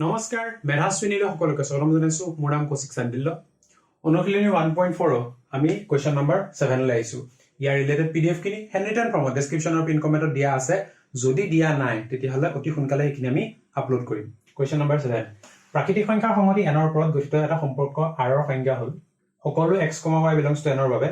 নমস্কাৰ মেধাশ্বিনীলৈ সকলোকে স্বাগতম জনাইছো মোৰ নাম কৌশিক চান্দিল্য অনুশীলনী 1.4 আমি কোৱেশ্চন নম্বৰ 7 লৈ আহিছো ইয়াৰ ৰিলেটেড পিডিএফ খিনি হেণ্ডৰিটেন ফৰ্মত ডেসক্ৰিপচন আৰু পিন কমেন্টত দিয়া আছে যদি দিয়া নাই তেতিয়াহলে অতি সোনকালে এইখিনি আমি আপলোড কৰিম কোৱেশ্চন নম্বৰ 7 প্ৰাকৃতিক সংখ্যাৰ সংহতি n ৰ ওপৰত গঠিত এটা সম্পৰ্ক r ৰ সংজ্ঞা হ'ল সকলো x, y belongs to n ৰ বাবে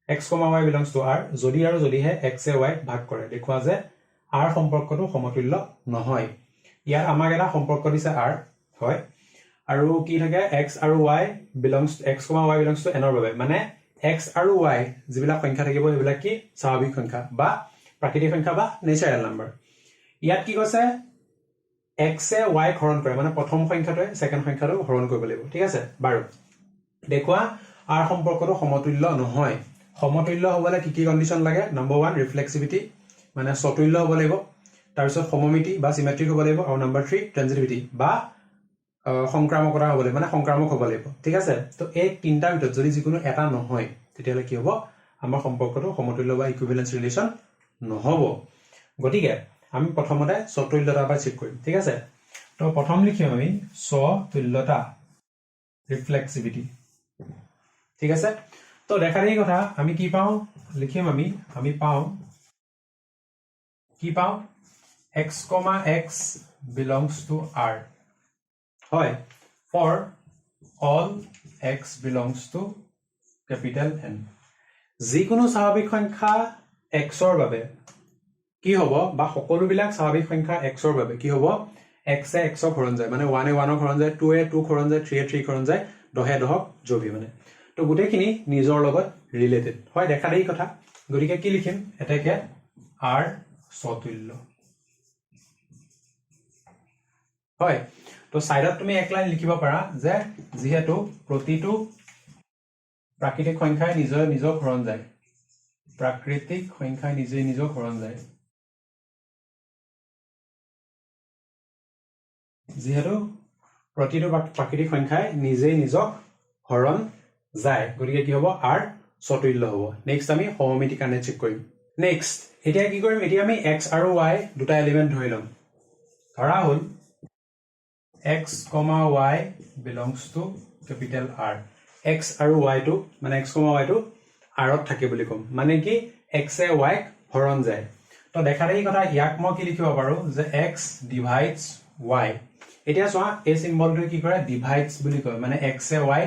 x, y belongs to r যদি আৰু যদিহে x এ y ভাগ কৰে দেখুৱা যে r সম্পৰ্কটো সমতুল্য নহয় ইয়াৰ আমাক এটা সম্পৰ্ক দিছে r হয় আৰু কি থাকে x আৰু y belongs to n ৰ বাবে মানে x আৰু y যিবিলাক সংখ্যা থাকিব সেইবিলাক কি স্বাভাৱিক সংখ্যা বা প্ৰাকৃতিক সংখ্যা বা নেচাৰেল নাম্বাৰ ইয়াত কি কৈছে x এ y হৰণ কৰে মানে প্ৰথম সংখ্যাটোৱে সেকেন্ড সংখ্যাটো হৰণ কৰিব লাগিব ঠিক আছে বাৰু দেখুৱা r সম্পৰ্কটো সমতুল্য নহয় সমতুল্য হ'বলৈ কি কন্ডিশন লাগে নম্বৰ 1 ৰিফ্লেক্সিভিটি মানে সতুল্য হ'ব লাগিব তাৰপিছত সমমিতি বা সিমেট্ৰিক হ'ব লাগিব আৰু নম্বৰ 3 ট্ৰানজিটিভিটি বা সংক্ৰামকতা হ'ব লাগিব মানে সংক্ৰামক হ'ব লাগিব ঠিক আছে তো এই তিনটা ভিতৰত যদি যিকোনো এটা নহয় তেতিয়ালে কি হ'ব আমাৰ সম্পৰ্কটো সমতুল্য বা ইকুইভ্যালেন্স ৰিলেচন নহব গতিকে আমি প্ৰথমতে সতুল্যতা বা চেক কৰিম ঠিক আছে তো প্ৰথম লিখিম আমি সতুল্যতা ৰিফ্লেক্সিভিটি ঠিক আছে তো দেখা দেই কথা আমি কি পাও লিখিম আমি পাও কি পাও x, x belongs to r হয় for all x belongs to capital N যিকোনো স্বাভাৱিক সংখ্যা x ৰ বাবে কি হ'ব বা সকলো বিলাক স্বাভাৱিক সংখ্যা x ৰ বাবে কি হ'ব x এ x ক হৰণ যায় মানে 1 এ 1 ক হৰণ যায় 2 এ 2 হৰণ যায় 3 এ 3 হৰণ যায় 10 এ 10 ক যোগী মানে তো গুটেখিনি নিজৰ লগত ৰিলেটেড হয় দেখা দেই কথা গতিকে কি লিখিম এটাকে r সতুল্য হয় তো সাইডত তুমি এক লাইন লিখিব পাৰা যে যেহেতু প্ৰতিটো প্ৰাকৃতিক সংখ্যাই নিজক হৰণ যায় প্ৰাকৃতিক সংখ্যাই নিজক হৰণ যায় যেহেতু প্ৰতিটো প্ৰাকৃতিক সংখ্যাই নিজক হৰণ যায় গতিকে কি হ'ব r সতুল্য হ'ব নেক্সট আমি সমমিতি কাৰণে চেক কৰিম নেক্সট এতিয়া কি কৰিম এতিয়া আমি x আৰু y দুটা এলিমেন্ট ধৰি লম ধৰা হ'ল x, y belongs to capital R x আৰু y টো মানে x, y টো r ত থাকে বুলি কম মানে কি x এ y হৰণ যায় তো দেখা দেই কথা ইয়াক মই কি লিখিব পাৰো যে x divides y এতিয়া চোৱা এই সিম্বলটো কি কৰে divides বুলি কয় মানে x এ y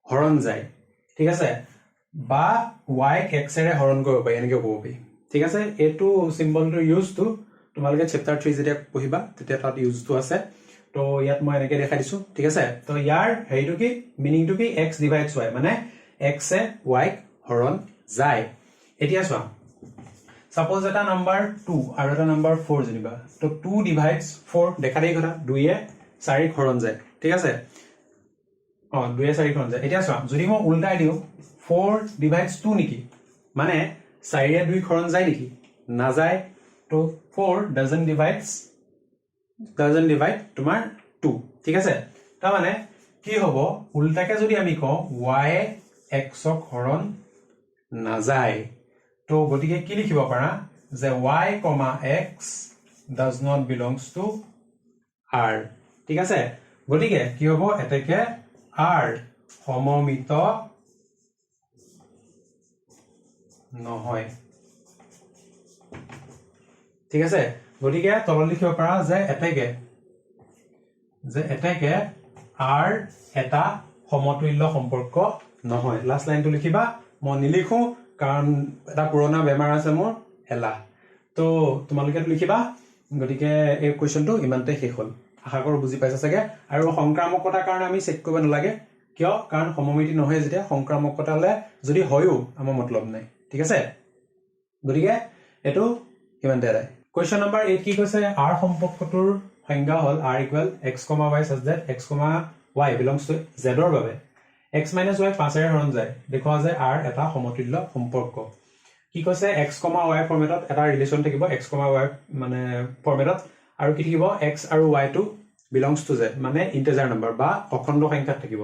হৰণ যায় ঠিক আছে বা y x এৰে হৰণ কৰিব পাৰি এনেকৈ ক'ব পাৰি ঠিক আছে এটো সিম্বলটো ইউজ টু তোমালোকে চেপ্টাৰ 3 যেতিয়া পঢ়িবা তেতিয়া তাত ইউজটো আছে তো ইয়াত মই এনেকৈ দেখাই দিছো ঠিক আছে তো ইয়াৰ হেৰিটো কি মিনিংটো কি x divides y মানে x এ y হৰণ যায় এতিয়া চোৱা সাপোজ এটা নাম্বাৰ 2 আৰু এটা নাম্বাৰ 4 জনিবা তো 2 divides 4 দেখা দেই কথা 2 এ 4 হৰণ যায় ঠিক আছে 2 এ 4 হৰণ যায় এতিয়া চোৱা যদি মই উল্টাই দিও 4 divides 2 নেকি মানে 4 এ 2 হৰণ যায় নেকি না যায় তো 4 doesn't divide তোমাৰ 2 ঠিক আছে তাৰ মানে কি হ'ব উল্টাকে যদি আমি কওঁ y x ক হৰণ না যায় তো গতিকে কি লিখিব পাৰা যে y, x does not belongs to r ঠিক আছে গতিকে কি হ'ব এটাকে r সমমিত নহয় ঠিক আছে গতিকে তলত লিখিব পাৰা যে এটাকে r এটা সমতুল্য সম্পৰ্ক নহয় লাষ্ট লাইনটো লিখিবা মই নিলিখো কাৰণ এটা পুৰণা বেমাৰ আছে মোৰ এলা তো তোমালোকে লিখিবা গতিকে এই কোৱেশ্চনটো ইমানতে শেষ হ'ল আশা কৰো বুজি পাইছা চাগে আৰু সংক্ৰামকতাৰ কাৰণে আমি চেক কৰিব নালাগে কিয় কাৰণ সমমিতি নহয় যেতিয়া সংক্ৰামকতালে যদি হয়ও আমাৰ মতলব নাই ঠিক আছে গতিকে এটো ইমানতে আই কোৱেশ্চন নম্বৰ 8 কি কৈছে r সম্পৰ্কটোৰ সংজ্ঞা হ'ল r = x, y such that x, y belongs to z ৰ বাবে x - y 5 এৰে হৰণ যায় দেখুৱা যে r এটা সমতুল্য সম্পৰ্ক কি কৈছে x, y ফৰ্মেটত এটা ৰিলেচন থাকিব x, y মানে ফৰ্মেটত আৰু কি থাকিব x আৰু y টো belongs to z মানে ইন্টিজাৰ নম্বৰ বা অখণ্ড সংখ্যাত থাকিব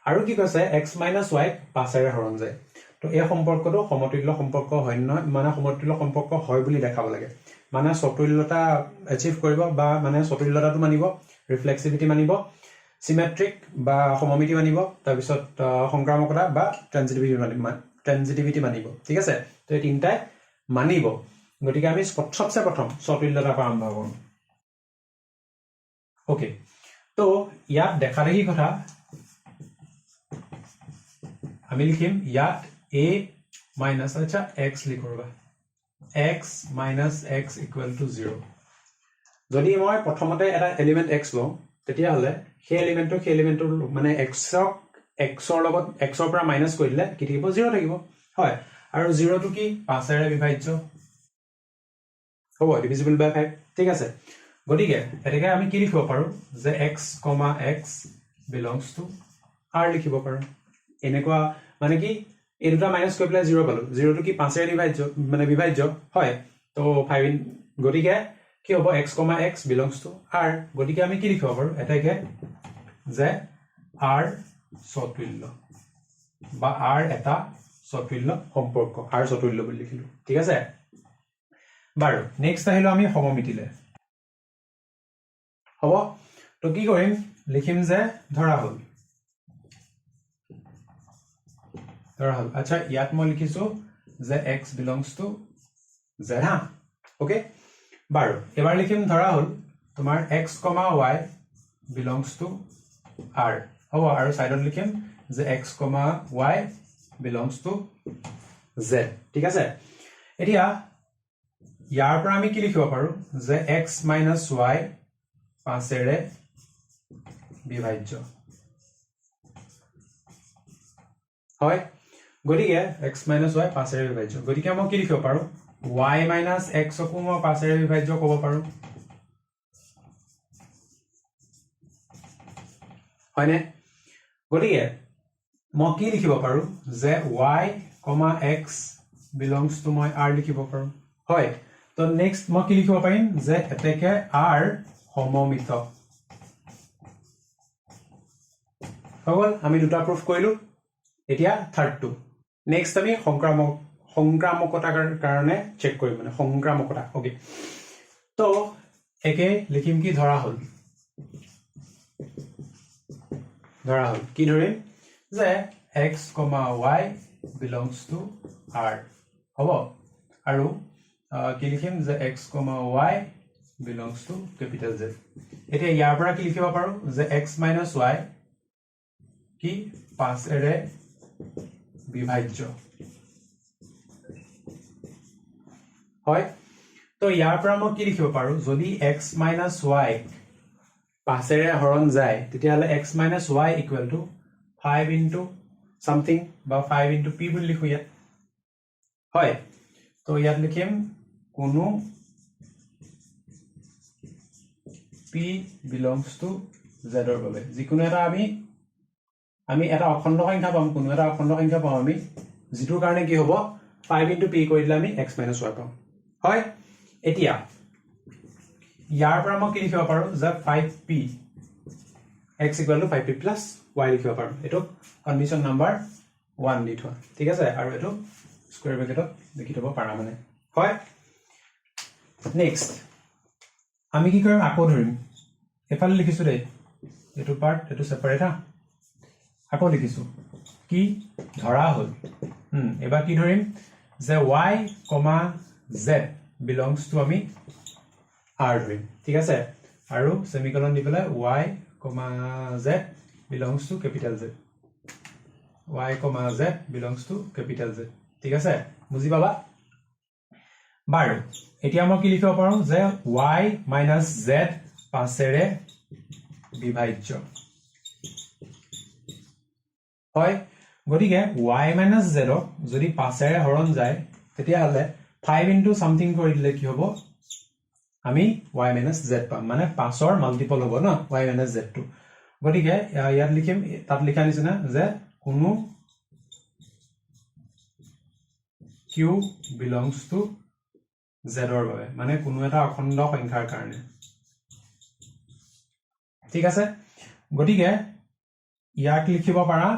আৰু কি কৈছে x - y 5 এৰে হৰণ যায় তো এই সম্পৰ্কটো সমতুল্য সম্পৰ্ক হয় নহয় মানে সমতুল্য সম্পৰ্ক হয় বুলি দেখাব লাগে মানে সতুল্যতা এচিভ কৰিব বা মানে সতুল্যতাটো মানিব ৰিফ্লেক্সিভিটি মানিব সিমেট্ৰিক বা সমমিতি মানিব তাৰ পিছত সংক্ৰামকতা বা ট্ৰানজিটিভিটি মানিব ঠিক আছে তো এই তিনটাই মানিব গতিকে আমি সবচে প্ৰথম স্বতুল্যতা পৰা আৰম্ভ কৰোঁ ওকে তো ইয়াত দেখা দেখি কথা আমি লিখিম ইয়াত a minus আচ্ছা x লিখো ৰবা x minus x equal to 0 যদি মই প্ৰথমতে এটা এলিমেন্ট x লওঁ তেতিয়া হলে সেই এলিমেন্টৰ মানে x ৰ লগত x ৰ পৰা মাইনাস কৰি দিলে কি থাকিব 0 থাকিব হয় আৰু 0 টো কি 5 ৰে বিভাজ্য হ'ব ডিভিজিবল বাই 5 ঠিক আছে গতিকে এটাকে আমি কি লিখিব পাৰো যে x, x belongs to r লিখিব পাৰো এনেকুৱা মানে কি এই দুটা মাইনাস কৰি পেলাই 0 পালো 0 টো কি 5 ৰে বিভাজ্য হয় তো 5 গতিকে কি হ'ব x, x belongs to r গতিকে আমি কি লিখিব পাৰো এটাকে যে r স্বতুল্য বা r এটা স্বতুল্য সম্পৰ্ক r স্বতুল্য বুলি লিখিলো ঠিক আছে বাৰু নেক্সট আহিলো আমি সমমিতিলে হ'ব তো কি কৰিম লিখিম যে ধৰা হল আচ্ছা ইয়াত মই লিখিছো যে x belongs to z হা ওকে বাৰু এবাৰ লিখিম ধৰা হল তোমাৰ x, y belongs to r হ'ব আৰু সাইডত লিখিম যে x, y belongs to z ঠিক আছে এতিয়া ইয়াৰ পৰা আমি কি লিখিব পাৰো যে x minus y 5 ৰে বিভাজ্য হয় গতিকে x minus y 5 ৰে বিভাজ্য গতিকে মই কি লিখিব পাৰো y minus x কো মই 5 ৰে বিভাজ্য ক'ব পাৰো হয়নে গতিকে মই কি লিখিব পাৰো যে y, x belongs to মই r লিখিব পাৰো হয় তো নেক্সট মই কি লিখিব পাৰিম যে এতেকে r সমমিত হল আমি দুটা প্ৰুফ কৰিলো এতিয়া থাৰ্ড টু নেক্সট আমি সংক্ৰামকতাৰ কাৰণে চেক কৰিম মানে সংক্ৰামকতা ওকে তো একে লিখিম কি ধৰা হল কি ধৰিম যে x, y belongs to r হ'ব আৰু কি লিখিম যে x, y belongs to capital Z এতিয়া ইয়াৰ পৰা কি লিখিব পাৰো যে x minus y কি 5 ৰে বিভাজ্য হয় তো ইয়াৰ পৰা মই কি লিখিব পাৰো যদি x minus y 5 ৰে হৰণ যায় তেতিয়াহলে x minus y equal to 5 into something বা 5 into p বুলি লিখো ইয়াত হয় তো ইয়াত লিখিম কোনো p belongs to z ৰ বাবে যিকোনো এটা আমি এটা অখণ্ড সংখ্যা পাম কোনো এটা অখণ্ড সংখ্যা পাম আমি যেটোৰ কাৰণে কি হ'ব 5 into p কৰি দিলে আমি x minus y পাম হয় এতিয়া ইয়াৰ পৰা মই কি লিখিব পাৰো যে 5p x equal to 5p plus y লিখিব পাৰো এটো কন্ডিশন নাম্বাৰ 1 দি থোৱা ঠিক আছে আৰু এটো স্কয়াৰ ব্ৰেকেটত লিখি থব পাৰা মানে হয় নেক্সট আমি কি কৰিম আকৌ ধৰিম এফালে লিখিছো দে এটো পাৰ্ট এটো সেপাৰেট হা আকৌ লিখিছো কি ধৰা হল এবাৰ কি ধৰিম যে y, z belongs to আমি r ধৰিম ঠিক আছে আৰু সেমিকলন দি পেলাই y, z belongs to capital Z y, z belongs to capital Z ঠিক আছে বুজি পাবা বাৰু এতিয়া মই কি লিখিব পাৰো যে y minus z 5 ৰে বিভাজ্য হয় গতিকে y minus z যদি 5 ৰে হৰণ যায় তেতিয়া হলে 5 into something কৰি দিলে কি হ'ব আমি y minus z পাম মানে 5 ৰ মাল্টিপল হ'ব না y minus z টো গতিকে ইয়াত লিখিম তাত লিখা নিচিনা যে কোনো q belongs to z ৰ বাবে মানে কোনো এটা অখণ্ড সংখ্যাৰ কাৰণে ঠিক আছে গতিকে ইয়াক লিখিব পাৰা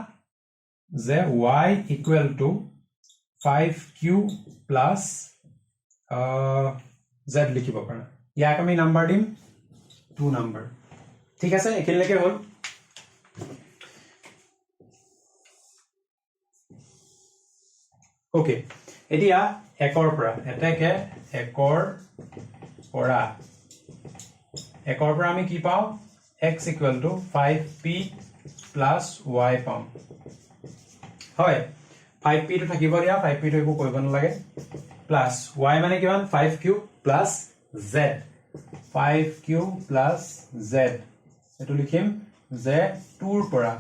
যে y equal to 5q plus z লিখিব পাৰা ইয়াক আমি নাম্বাৰ দিম 2 নাম্বাৰ ঠিক আছে এখিনিলৈকে হ'ল ওকে এতিয়া একৰ পৰা এটাকে একৰ পৰা আমি কি পাওঁ x equal to 5p plus y পাম হয় 5p টো থাকিব দিয়া 5p টো একো কৰিব নালাগে প্লাস y মানে কিমান 5q plus z 5q plus z এটো লিখিম z 2 ৰ পৰা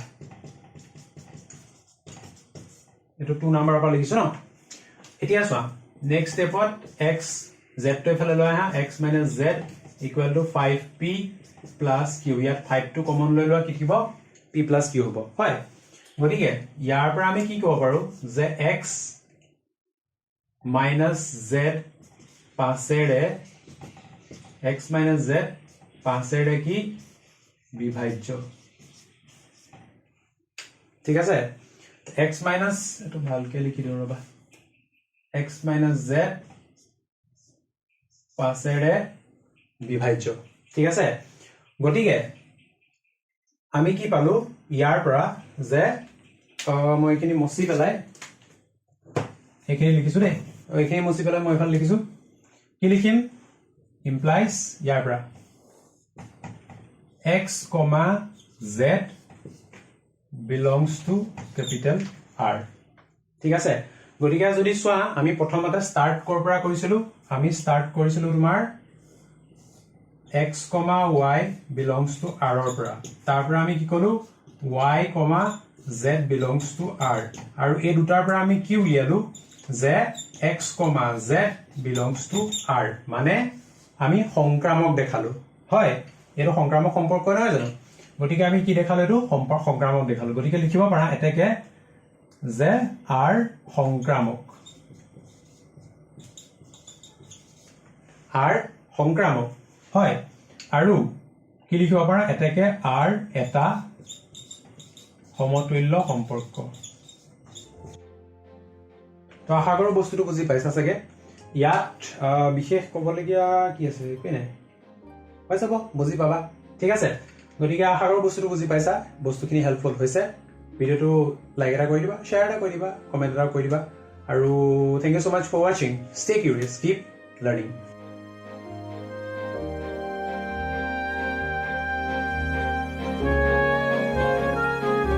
এটো 2 নাম্বাৰৰ পৰা লিখিছো ন এতিয়া চোৱা নেক্সট স্টেপত x z টো এফালে লৈ আহা x - z equal to 5p plus q ইয়াত 5 টো কমন লৈ লোৱা কি থাকিব p plus q হ'ব হয় গতিকে ইয়াৰ পৰা আমি কি ক'ব পাৰো যে x minus z পাছেৰে x minus z পাছেৰে কি বিভাজ্য ঠিক আছে x minus এটো ভালকে লিখি দিও ৰবা x minus z পাছেৰে বিভাজ্য ঠিক আছে গতিকে আমি কি পালো ইয়াৰ পৰা যে মই এখিনি মচি পেলাই এখিনি লিখিছো দেই এখিনি মচি পেলাই মই এফাল লিখিছো কি লিখিম implies ইয়াৰ পৰা x, z belongs to capital R ঠিক আছে গতিকে যদি চোৱা আমি প্ৰথমতে স্টাৰ্ট কৰ পৰা কৰিছিলো আমি স্টাৰ্ট কৰিছিলো তোমাৰ x, y belongs to R ৰ পৰা তাৰ পৰা আমি কি কলো y, z belongs to R আৰু এই দুটাৰ পৰা আমি কি উলিয়ালো যে x, z belongs to R মানে আমি সংক্ৰামক দেখালো হয় এটো সংক্ৰামক সম্পৰ্ক নহয় জানো গতিকে আমি কি দেখালো এটো সংক্ৰামক দেখালো গতিকে লিখিব পাৰা এটাকে যে R সংক্ৰামক R সংক্ৰামক হয় আৰু কি লিখিব পাৰা এটাকে R এটা সমতুল্য সম্পৰ্ক তো আশা কৰো বস্তুটো বুজি পাইছা চাগে ইয়াত বিশেষ ক'বলগীয়া কি আছে কি নাই পাই যাব বুজি পাবা ঠিক আছে গতিকে আশা কৰো বস্তুটো বুজি পাইছা বস্তুখিনি হেল্পফুল হৈছে ভিডিওটো লাইক এটা কৰি দিবা শ্বেয়াৰ এটা কৰি দিবা কমেন্ট এটা কৰি দিবা আৰু thank you so much for watching stay curious keep learning